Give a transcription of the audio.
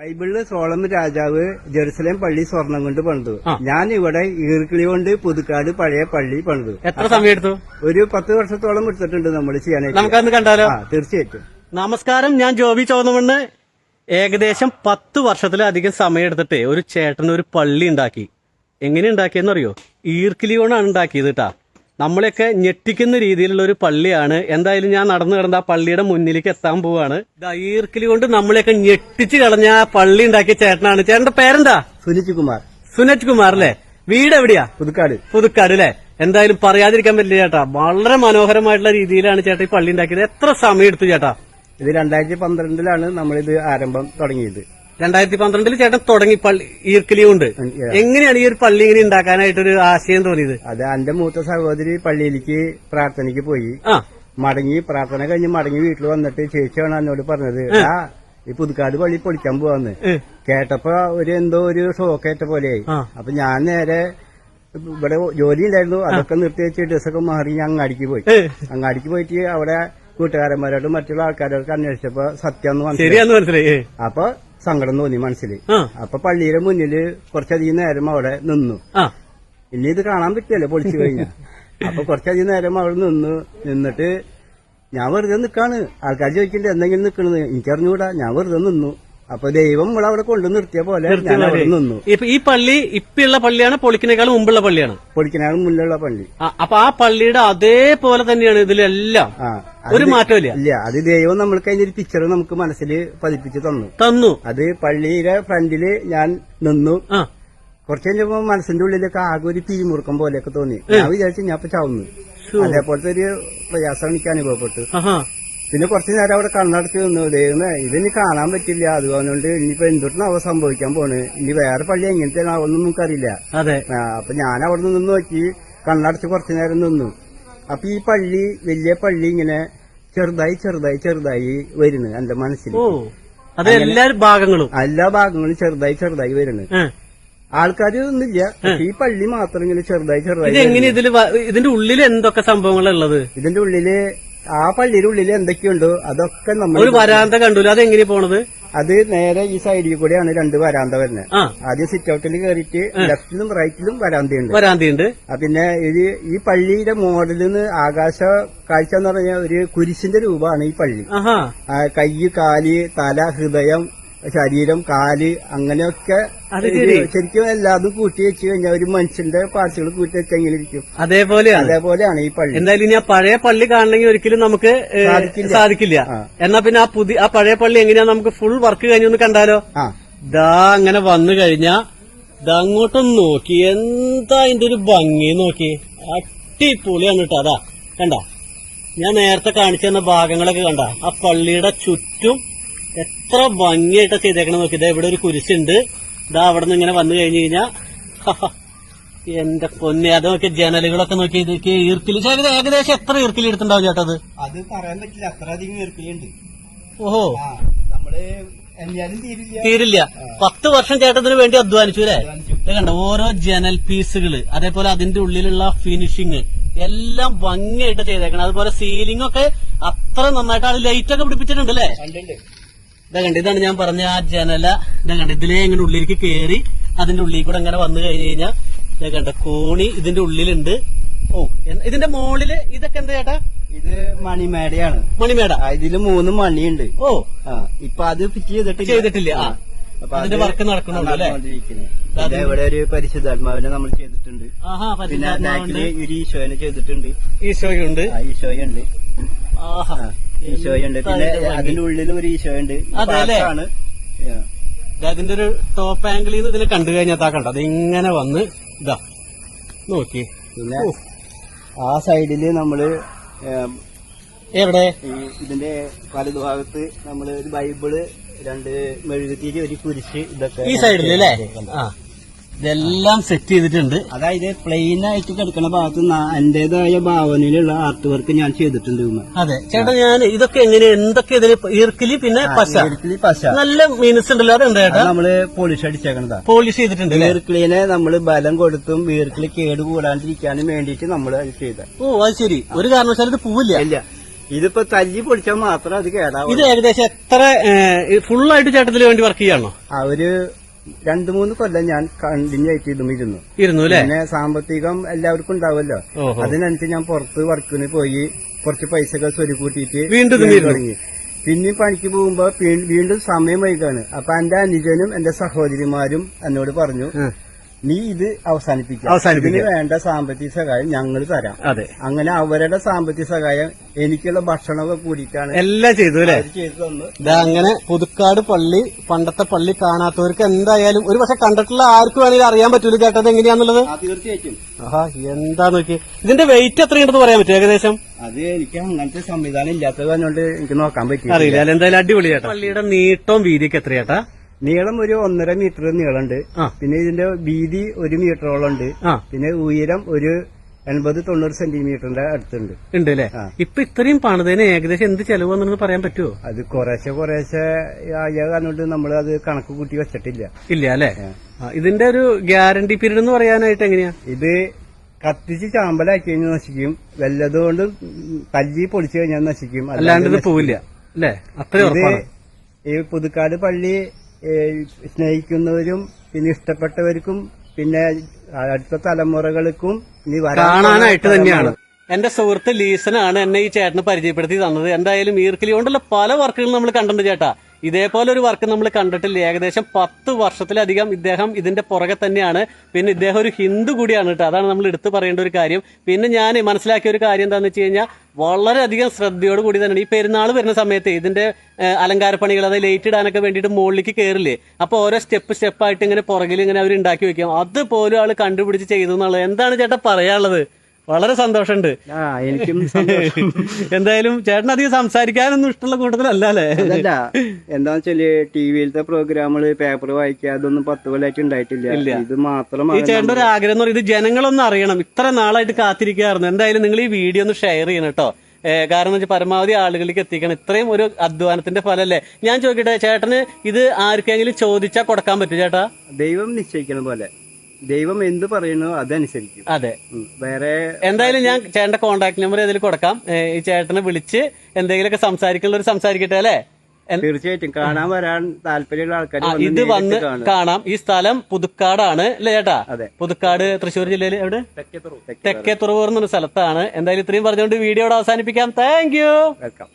ബൈബിളില് Solomon രാജാവ് Jerusalem പള്ളി സ്വർണം കൊണ്ട് പണിതു. ഞാൻ ഇവിടെ ഈർക്കിളി കൊണ്ട് പുതുക്കാട് പഴയ പള്ളി പണിതു. എത്ര സമയം എടുത്തു? ഒരു 10 വർഷത്തോളം എടുത്തിട്ടുണ്ട് നമ്മൾ ചെയ്യാനായിട്ട്. നമുക്കന്ന് കണ്ടാലോ? തീർച്ചയായിട്ടും. നമസ്കാരം, ഞാൻ ജോബി ചോന്നമണ്ണ്. ഏകദേശം 10 വർഷത്തിലധികം സമയം എടുത്തിട്ട് ഒരു ചേട്ടൻ ഒരു പള്ളി ഉണ്ടാക്കി. എങ്ങനെ ഉണ്ടാക്കിയെന്നറിയോ? ഈർക്കിലി കൊണ്ടാണ് ഉണ്ടാക്കിയത് കേട്ടാ. നമ്മളെയൊക്കെ ഞെട്ടിക്കുന്ന രീതിയിലുള്ള ഒരു പള്ളിയാണ്. എന്തായാലും ഞാൻ നടന്നു കിടന്ന ആ പള്ളിയുടെ മുന്നിലേക്ക് എത്താൻ പോവാണ്. ഈർക്കിലി കൊണ്ട് നമ്മളെയൊക്കെ ഞെട്ടിച്ച് കളഞ്ഞ ആ പള്ളി ഉണ്ടാക്കിയ ചേട്ടനാണ്. ചേട്ടന്റെ പേരെന്താ? സുനിജ് കുമാർ. സുനജ് കുമാർ അല്ലേ? വീട് എവിടെയാ? പുതുക്കാട്. പുതുക്കാട് അല്ലേ? എന്തായാലും പറയാതിരിക്കാൻ പറ്റില്ല ചേട്ടാ. വളരെ മനോഹരമായിട്ടുള്ള രീതിയിലാണ് ചേട്ടാ ഈ പള്ളി ഉണ്ടാക്കിയത്. എത്ര സമയം എടുത്തു ചേട്ടാ? ഇത് 2012 നമ്മളിത് ആരംഭം തുടങ്ങിയത്. 2012 ചേട്ടൻ തുടങ്ങി പള്ളി ഈർക്കിലി കൊണ്ട്. എങ്ങനെയാണ് ഈ ഒരു പള്ളി ഇങ്ങനെ ഉണ്ടാക്കാനായിട്ടൊരു ആശയം തോന്നിയത്? അത് എന്റെ മൂത്ത സഹോദരി പള്ളിയിലേക്ക് പ്രാർത്ഥനയ്ക്ക് പോയി. മടങ്ങി പ്രാർത്ഥന കഴിഞ്ഞ് മടങ്ങി വീട്ടിൽ വന്നിട്ട് ചേച്ചിയാണ് എന്നോട് പറഞ്ഞത്, ഈ പുതുക്കാട് പള്ളി പൊളിക്കാൻ പോവാന്ന്. കേട്ടപ്പോ എന്തോ ഒരു ഷോക്കേറ്റ പോലെയായി. അപ്പൊ ഞാൻ നേരെ ഇവിടെ ജോലി ഉണ്ടായിരുന്നു, അതൊക്കെ നിർത്തി വെച്ച് ഡ്രസ്സൊക്കെ മാറി ഞാൻ അങ്ങാടിക്ക് പോയി. അങ്ങാടിക്ക് പോയിട്ട് അവിടെ കൂട്ടുകാരന്മാരോടും മറ്റുള്ള ആൾക്കാരോടൊക്കെ അന്വേഷിച്ചപ്പോ സത്യം മനസ്സിലായി. അപ്പൊ സങ്കടം തോന്നി മനസ്സിൽ. അപ്പൊ പള്ളിയുടെ മുന്നിൽ കുറച്ചധികം നേരം അവിടെ നിന്നു. ഇനി ഇത് കാണാൻ പറ്റില്ലല്ലോ പൊളിച്ചു കഴിഞ്ഞാൽ. അപ്പൊ കുറച്ചധികം നേരം അവിടെ നിന്നിട്ട് ഞാൻ വെറുതെ നിൽക്കാണ്. ആൾക്കാർ ചോദിക്കണ്ടേ എന്തെങ്കിലും നിൽക്കണത്, എനിക്കറിഞ്ഞൂടാ. ഞാൻ വെറുതെ നിന്നു. അപ്പൊ ദൈവം അവിടെ കൊണ്ടു നിർത്തിയ പോലെ ഞാൻ അവിടെ നിന്നു. ഈ പള്ളി ഇപ്പുള്ള പള്ളിയാണ് പൊളിക്കുന്നേക്കാളും മുമ്പുള്ള പള്ളിയാണ്? പൊളിക്കുന്നതിന് മുന്നിലുള്ള പള്ളി. അപ്പൊ ആ പള്ളിയുടെ അതേപോലെ തന്നെയാണ് ഇതിലെല്ലാം, ഒരു മാറ്റമില്ല. ഇല്ല, അത് ദൈവം നമ്മൾക്ക് അതിന്റെ ഒരു പിക്ചർ നമുക്ക് മനസ്സിൽ പതിപ്പിച്ച് തന്നു. അത് പള്ളിയുടെ ഫ്രണ്ടില് ഞാൻ നിന്നു. കുറച്ചു കഴിഞ്ഞപ്പോ മനസ്സിന്റെ ഉള്ളിലൊക്കെ ആകെ ഒരു പിരിമുറുക്കം പോലെയൊക്കെ തോന്നി. ഞാൻ വിചാരിച്ചു ഞാൻ ഇപ്പൊ ചാവുന്നു. അതേപോലത്തെ ഒരു പ്രയാസം എനിക്ക് അനുഭവപ്പെട്ടു. പിന്നെ കുറച്ചു നേരം അവിടെ കണ്ണടച്ച് നിന്നു. ദൈവമേ, ഇതിനി കാണാൻ പറ്റില്ല, അതുകൊണ്ട് ഇനിയിപ്പോ എന്തൊട്ടാണാവോ സംഭവിക്കാൻ പോണ്, ഇനി വേറെ പള്ളി എങ്ങനത്തെ ആവൊന്നും നമുക്കറിയില്ല. അപ്പൊ ഞാൻ അവിടെ നിന്ന് നോക്കി കണ്ണടച്ച് കുറച്ചു നേരം നിന്നു. അപ്പൊ ഈ പള്ളി, വലിയ പള്ളി ഇങ്ങനെ ചെറുതായി വരുന്നു എന്റെ മനസ്സിൽ. എല്ലാ ഭാഗങ്ങളും ചെറുതായി വരുന്നു. ആൾക്കാർ ഒന്നുമില്ല, ഈ പള്ളി മാത്രം ഇങ്ങനെ ചെറുതായി. എങ്ങനെ ഇതിന്റെ ഉള്ളിൽ എന്തൊക്കെ സംഭവങ്ങളുള്ളത്? ഇതിന്റെ ഉള്ളില്, ആ പള്ളിയുടെ ഉള്ളിൽ എന്തൊക്കെയുണ്ടോ അതൊക്കെ നമ്മൾ. ഒരു വരാന്ത കണ്ടു, അതെങ്ങനെ പോണത്? അത് നേരെ ഈ സൈഡിൽ കൂടെയാണ് 2 വരാന്ത വരുന്നത്. ആദ്യം സിറ്റ് ഔട്ടിൽ കയറിയിട്ട് ലെഫ്റ്റിലും റൈറ്റിലും വരാന്തയുണ്ട്. പിന്നെ ഈ പള്ളിയുടെ മോഡലിന്ന് ആകാശ കാഴ്ച എന്ന് പറഞ്ഞാൽ ഒരു കുരിശിന്റെ രൂപമാണ് ഈ പള്ളി. കൈ, കാല്, തല, ഹൃദയം, ശരീരം, കാല്, അങ്ങനെയൊക്കെ ശരിക്കും എല്ലാതും കൂട്ടി വെച്ച് കഴിഞ്ഞാൽ ഒരു മനുഷ്യന്റെ പാർട്സുകൾ കൂട്ടി വെച്ച് എങ്ങനെ ഇരിക്കും, അതേപോലെയാണ് ഈ പള്ളി. എന്തായാലും ഇനി ആ പഴയ പള്ളി കാണണമെങ്കിൽ ഒരിക്കലും നമുക്ക് സാധിക്കില്ല. എന്നാ പിന്നെ ആ പഴയ പള്ളി എങ്ങനെയാ നമുക്ക് ഫുൾ വർക്ക് കഴിഞ്ഞൊന്ന് കണ്ടാലോ? അങ്ങനെ വന്നു കഴിഞ്ഞാ അങ്ങോട്ടൊന്ന് നോക്കി, എന്താ അതിന്റെ ഒരു ഭംഗി നോക്കി, അടിപൊളിയാണ് കേട്ടോ. അതാ കണ്ട, ഞാൻ നേരത്തെ കാണിച്ചു തന്ന ഭാഗങ്ങളൊക്കെ കണ്ട, ആ പള്ളിയുടെ ചുറ്റും എത്ര ഭംഗിയായിട്ടാ ചെയ്തേക്കണം നോക്കി. ഇതാ ഇവിടെ ഒരു കുരിശുണ്ട്. ഇതാ അവിടെ നിന്ന് ഇങ്ങനെ വന്നു കഴിഞ്ഞു കഴിഞ്ഞാ എന്റെ പൊന്നെ, അത് നോക്കിയ ജനലുകളൊക്കെ നോക്കി. ഇതൊക്കെ ഈർക്കിലി ഏകദേശം എത്ര ഈർക്കിലി എടുത്തിണ്ടാവും ചേട്ടാ? അത് പറയാൻ പറ്റില്ല, അത്രയധികം ഈർക്കിലിയുണ്ട്. ഓഹോ, നമ്മള് തീരില്ല. 10 വർഷം ചേട്ടത്തിന് വേണ്ടി അധ്വാനിച്ചു അല്ലേ? കണ്ട ഓരോ ജനൽ പീസുകള്, അതേപോലെ അതിന്റെ ഉള്ളിലുള്ള ഫിനിഷിങ് എല്ലാം ഭംഗിയായിട്ട് ചെയ്തേക്കണം. അതുപോലെ സീലിംഗ് ഒക്കെ അത്ര നന്നായിട്ട്, അത് ലൈറ്റ് ഒക്കെ പിടിപ്പിച്ചിട്ടുണ്ട് അല്ലേ? ഇതാണ് ഞാൻ പറഞ്ഞ ആ ജനല. ഇതിലേ ഇങ്ങനെ ഉള്ളിലേക്ക് കയറി അതിന്റെ ഉള്ളിൽ കൂടെ അങ്ങനെ വന്നു കഴിഞ്ഞു കഴിഞ്ഞാൽ കണ്ട കോണി ഇതിന്റെ ഉള്ളിലുണ്ട്. ഇതിന്റെ മുകളില് ഇതൊക്കെ എന്താ ചേട്ടാ? ഇത് മണിമേടയാണ്. മണിമേട. ഇതില് 3 മണിയുണ്ട്. ഇപ്പൊ അത് ഫിറ്റ് ചെയ്തിട്ടില്ല. അപ്പൊ അതിന്റെ വർക്ക് നടക്കുന്നുണ്ട് അല്ലേ? ഇവിടെ ഒരു പരിശുദ്ധാത്മാവിനെ നമ്മൾ ചെയ്തിട്ടുണ്ട്. പിന്നെ ഒരു ഈശോനെ ചെയ്തിട്ടുണ്ട്. ഈശോയുണ്ട്. ഈശോയുണ്ട്. പിന്നെ അതിന്റെ ഉള്ളിൽ ഒരു ഈശോയുണ്ട്. അതാണ് അതിന്റെ ഒരു ടോപ്പ് ആംഗിളിൽ നിന്ന് ഇതിനെ കണ്ടു കഴിഞ്ഞാൽ കണ്ട അതിങ്ങനെ വന്ന് ഇതാ നോക്കി. പിന്നെ ആ സൈഡില് നമ്മള് എവിടെ ഇതിന്റെ വലതുഭാഗത്ത് നമ്മള് ഒരു ബൈബിള്, 2 മെഴുകുതിരി, ഒരു കുരിശ്, ഇതൊക്കെ ഈ സൈഡില് അല്ലേ? ഇതെല്ലാം സെറ്റ് ചെയ്തിട്ടുണ്ട്. അതായത് പ്ലെയിൻ ആയിട്ട് കിടക്കുന്ന ഭാഗത്ത് എന്റേതായ ഭാവനയിലുള്ള ആർട്ട് വർക്ക് ഞാൻ ചെയ്തിട്ടുണ്ട്. അതെ ചേട്ടാ, ഞാൻ ഇതൊക്കെ എന്തൊക്കെ ഇതിന് ഈർക്കിലി, പിന്നെ പശ, നല്ല മീൻസ് ഉണ്ടല്ലോ, അതെന്താ ചേട്ടാ? നമ്മള് പോളിഷ് അടിച്ചേക്കണതാ. പോളിഷ് ചെയ്തിട്ടുണ്ട്. ഈർക്കിളിനെ നമ്മള് ബലം കൊടുത്തും ഈർക്കിളി കേട് കൂടാണ്ടിരിക്കാനും വേണ്ടിയിട്ട് നമ്മൾ അത് ചെയ്ത. അത് ശരി. ഒരു കാരണവശാലും ഇത് പോവില്ല. ഇല്ല, ഇതിപ്പോ തല്ലി പൊളിച്ചാൽ മാത്രം അത് കേടാവും. ഇത് ഏകദേശം എത്ര ഫുള്ളായിട്ട് ചേട്ടത്തിന് വേണ്ടി വർക്ക് ചെയ്യാണോ? ഒരു 2-3 കൊല്ലം ഞാൻ കണ്ടിന്യൂ ആയിട്ട് ഇരുന്നു അല്ലേ? പിന്നെ സാമ്പത്തികം എല്ലാവർക്കും ഉണ്ടാവുമല്ലോ, അതിനനുസരിച്ച് ഞാൻ പുറത്ത് വർക്കിന് പോയി കുറച്ച് പൈസകൾ സ്വരുക്കൂട്ടിയിട്ട് വീണ്ടും തുടങ്ങി. പിന്നെയും പണിക്ക് പോകുമ്പോ വീണ്ടും സമയം വൈകാണ്. അപ്പൊ എന്റെ അനുജനും എന്റെ സഹോദരിമാരും എന്നോട് പറഞ്ഞു, നീ ഇത് അവസാനിപ്പിക്കുക, ഇതിന് വേണ്ട സാമ്പത്തിക സഹായം ഞങ്ങൾ തരാം. അതെ, അങ്ങനെ അവരുടെ സാമ്പത്തിക സഹായം എനിക്കുള്ള ഭക്ഷണമൊക്കെ കൂടിയിട്ടാണ് എല്ലാം ചെയ്തു അല്ലേ? ചെയ്തു തന്നു. അങ്ങനെ പുതുക്കാട് പള്ളി, പണ്ടത്തെ പള്ളി കാണാത്തവർക്ക് എന്തായാലും ഒരു പക്ഷെ കണ്ടിട്ടുള്ള ആർക്കും വേണമെങ്കിൽ അറിയാൻ പറ്റൂല ചേട്ടത് എങ്ങനെയാന്നുള്ളത്. തീർച്ചയായിട്ടും. ആഹാ, എന്താ നോക്കി ഇതിന്റെ വെയിറ്റ് എത്രയുണ്ടെന്ന് പറയാൻ പറ്റും ഏകദേശം? അത് എനിക്ക് അങ്ങനത്തെ സംവിധാനം ഇല്ലാത്തത് കൊണ്ട് എനിക്ക് നോക്കാൻ പറ്റില്ല. അറിയില്ല. എന്തായാലും അടിപൊളി ചേട്ടാ. പള്ളിയുടെ നീട്ടവും വീതിയൊക്കെ എത്ര ചേട്ടാ? നീളം ഒരു 1.5 മീറ്റർ നീളമുണ്ട്. പിന്നെ ഇതിന്റെ വീതി 1 മീറ്ററോളം ഉണ്ട്. പിന്നെ ഉയരം ഒരു 80-90 സെന്റിമീറ്ററിന്റെ അടുത്തുണ്ട്. ഉണ്ട് അല്ലേ? ഇപ്പൊ ഇത്രയും പണിതേന് ഏകദേശം എന്ത് ചെലവ് വന്നെന്ന് പറയാൻ പറ്റുമോ? അത് കുറേശ്ശെ ആയ കാരണം നമ്മൾ അത് കണക്ക് കൂട്ടി വെച്ചിട്ടില്ല. ഇല്ല അല്ലേ? ഇതിന്റെ ഒരു ഗ്യാരണ്ടി പീരീഡ് എന്ന് പറയാനായിട്ട് എങ്ങനെയാ? ഇത് കത്തിച്ച് ചാമ്പലാക്കി കഴിഞ്ഞാൽ നശിക്കും, വല്ലതുകൊണ്ട് തല്ലി പൊളിച്ചു കഴിഞ്ഞാൽ നശിക്കും, അല്ലാണ്ട് ഇത് പോവില്ല അല്ലേ? അത്രയും ഈ പുതുക്കാട് പള്ളി സ്നേഹിക്കുന്നവരും പിന്നെ ഇഷ്ടപ്പെട്ടവർക്കും പിന്നെ അടുത്ത തലമുറകൾക്കും ഇനി കാണാനായിട്ട് തന്നെയാണ്. എന്റെ സുഹൃത്ത് ലീസനാണ് എന്നെ ഈ ചേട്ടന് പരിചയപ്പെടുത്തി തന്നത്. എന്തായാലും ഈർക്കിലി കൊണ്ടുള്ള പല വർക്കുകളും നമ്മൾ കണ്ടിട്ടുണ്ട് ചേട്ടാ. ഇതേപോലെ ഒരു വർക്ക് നമ്മൾ കണ്ടിട്ടില്ല. ഏകദേശം 10 വർഷത്തിലധികം ഇദ്ദേഹം ഇതിന്റെ പുറകെ തന്നെയാണ്. പിന്നെ ഇദ്ദേഹം ഒരു ഹിന്ദു കൂടിയാണ് കേട്ടോ, അതാണ് നമ്മൾ എടുത്തു പറയേണ്ട ഒരു കാര്യം. പിന്നെ ഞാൻ മനസ്സിലാക്കിയ ഒരു കാര്യം എന്താണെന്ന് വെച്ച് കഴിഞ്ഞാൽ വളരെയധികം ശ്രദ്ധയോട് കൂടി തന്നെയാണ് ഈ പെരുന്നാൾ വരുന്ന സമയത്ത് ഇതിന്റെ അലങ്കാരപ്പണികൾ, അതായത് ലൈറ്റ് ഇടാനൊക്കെ വേണ്ടിയിട്ട് മുകളിലേക്ക് കയറില്ലേ, അപ്പൊ ഓരോ സ്റ്റെപ്പായിട്ട് ഇങ്ങനെ പുറകിൽ ഇങ്ങനെ അവർ ഉണ്ടാക്കി വെക്കും. അതുപോലും ആള് കണ്ടുപിടിച്ച് ചെയ്തു എന്നുള്ളത്. എന്താണ് ചേട്ടാ പറയാനുള്ളത്? വളരെ സന്തോഷമുണ്ട്. എനിക്കും എന്തായാലും ചേട്ടൻ അധികം സംസാരിക്കാനൊന്നും ഇഷ്ടമുള്ള കൂട്ടത്തിലല്ല അല്ലേ? അതല്ല, എന്താന്ന് വെച്ചാല് ടിവിയിലത്തെ പ്രോഗ്രാമുകള്, പേപ്പർ വായിക്കുക, അതൊന്നും 10 കൊല്ലമായിട്ട് ഉണ്ടായിട്ടില്ല. ഇത് മാത്രം ഈ ചേട്ടന്റെ ഒരു ആഗ്രഹം എന്ന് പറയുന്നത് ജനങ്ങളൊന്നും അറിയണം. ഇത്ര നാളായിട്ട് കാത്തിരിക്കുകയായിരുന്നു. എന്തായാലും നിങ്ങൾ ഈ വീഡിയോ ഒന്ന് ഷെയർ ചെയ്യണം കേട്ടോ. കാരണം എന്ന് വെച്ചാൽ പരമാവധി ആളുകളിലേക്ക് എത്തിക്കണം. ഇത്രയും ഒരു അധ്വാനത്തിന്റെ ഫലല്ലേ? ഞാൻ ചോദിക്കട്ടെ, ചേട്ടന് ഇത് ആർക്കെങ്കിലും ചോദിച്ചാൽ കൊടുക്കാൻ പറ്റും ചേട്ടാ? ദൈവം നിശ്ചയിക്കുന്ന പോലെ, ദൈവം എന്ത് പറയുന്നു അതനുസരിക്കും. അതെ, വേറെ എന്തായാലും ഞാൻ ചേട്ടന്റെ കോൺടാക്ട് നമ്പർ ഇതിൽ കൊടുക്കാം. ഈ ചേട്ടനെ വിളിച്ച് എന്തെങ്കിലുമൊക്കെ സംസാരിക്കുള്ളവർ സംസാരിക്കട്ടെ അല്ലേ? തീർച്ചയായിട്ടും കാണാൻ വരാൻ താല്പര്യമുള്ള ആൾക്കാർ ഇത് വന്ന് കാണാം. ഈ സ്ഥലം പുതുക്കാടാണ് അല്ലേ ചേട്ടാ? പുതുക്കാട് തൃശ്ശൂർ ജില്ലയിൽ എവിടെ? തെക്കേത്തുറവൂർ എന്നൊരു സ്ഥലത്താണ്. എന്തായാലും ഇത്രയും പറഞ്ഞുകൊണ്ട് വീഡിയോ അവസാനിപ്പിക്കാം. Thank you. വെൽക്കം.